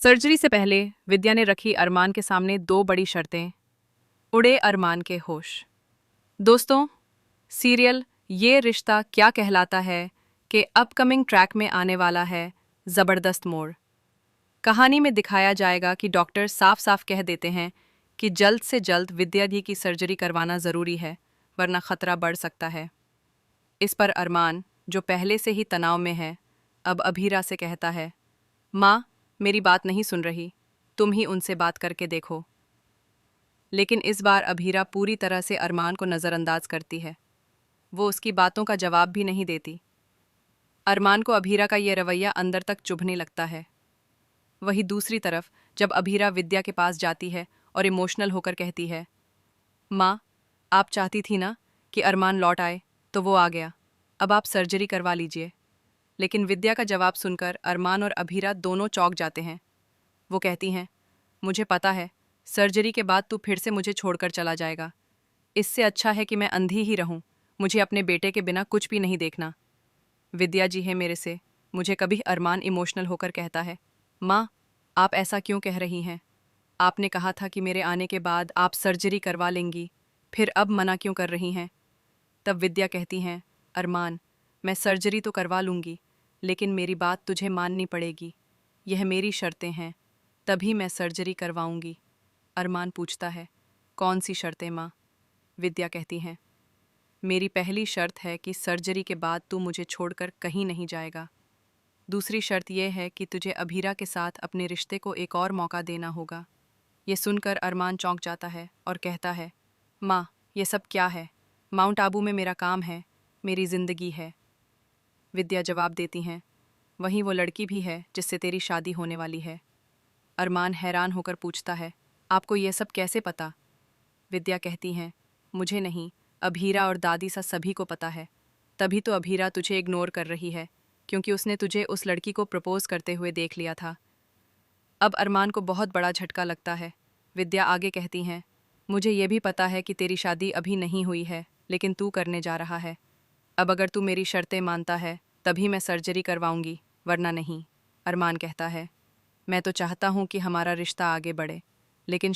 Surgery से पहले विद्या ने रखी अरमान के सामने दो बड़ी शर्तें। उड़े अरमान के होश। दोस्तों, सीरियल ये रिश्ता क्या कहलाता है कि अपकमिंग ट्रैक में आने वाला है ज़बरदस्त मोड़। कहानी में दिखाया जाएगा कि डॉक्टर साफ साफ कह देते हैं कि जल्द से जल्द विद्या दी की सर्जरी करवाना ज़रूरी है, वरना खतरा बढ़ सकता है। इस पर अरमान, जो पहले से ही तनाव में है, अब अभीरा से कहता है, माँ, मेरी बात नहीं सुन रही, तुम ही उनसे बात करके देखो। लेकिन इस बार अभीरा पूरी तरह से अरमान को नज़रअंदाज करती है। वो उसकी बातों का जवाब भी नहीं देती। अरमान को अभीरा का ये रवैया अंदर तक चुभने लगता है। वहीं दूसरी तरफ जब अभीरा विद्या के पास जाती है और इमोशनल होकर कहती है, माँ, आप चाहती थी ना कि अरमान लौट आए, तो वो आ गया, अब आप सर्जरी करवा लीजिए। लेकिन विद्या का जवाब सुनकर अरमान और अभीरा दोनों चौंक जाते हैं। वो कहती हैं, मुझे पता है, सर्जरी के बाद तू फिर से मुझे छोड़कर चला जाएगा। इससे अच्छा है कि मैं अंधी ही रहूं, मुझे अपने बेटे के बिना कुछ भी नहीं देखना। विद्या जी है मेरे से, मुझे कभी अरमान इमोशनल होकर कहता है, माँ, आप ऐसा क्यों कह रही हैं? आपने कहा था कि मेरे आने के बाद आप सर्जरी करवा लेंगी, फिर अब मना क्यों कर रही हैं? तब विद्या कहती हैं, अरमान, मैं सर्जरी तो करवा लूँगी, लेकिन मेरी बात तुझे माननी पड़ेगी। यह मेरी शर्तें हैं, तभी मैं सर्जरी करवाऊँगी। अरमान पूछता है, कौन सी शर्तें माँ? विद्या कहती हैं, मेरी पहली शर्त है कि सर्जरी के बाद तू मुझे छोड़कर कहीं नहीं जाएगा। दूसरी शर्त यह है कि तुझे अभीरा के साथ अपने रिश्ते को एक और मौका देना होगा। ये सुनकर अरमान चौंक जाता है और कहता है, माँ, ये सब क्या है? माउंट आबू में मेरा काम है, मेरी ज़िंदगी है। विद्या जवाब देती हैं, वहीं वो लड़की भी है जिससे तेरी शादी होने वाली है। अरमान हैरान होकर पूछता है, आपको ये सब कैसे पता? विद्या कहती हैं, मुझे नहीं, अभीरा और दादी सा सभी को पता है। तभी तो अभीरा तुझे इग्नोर कर रही है, क्योंकि उसने तुझे उस लड़की को प्रपोज करते हुए देख लिया था। अब अरमान को बहुत बड़ा झटका लगता है। विद्या आगे कहती हैं, मुझे ये भी पता है कि तेरी शादी अभी नहीं हुई है, लेकिन तू करने जा रहा है। अब अगर तू मेरी शर्तें मानता है, तभी मैं सर्जरी करवाऊंगी, वरना नहीं। अरमान कहता है, मैं तो चाहता हूँ कि हमारा रिश्ता आगे बढ़े, लेकिन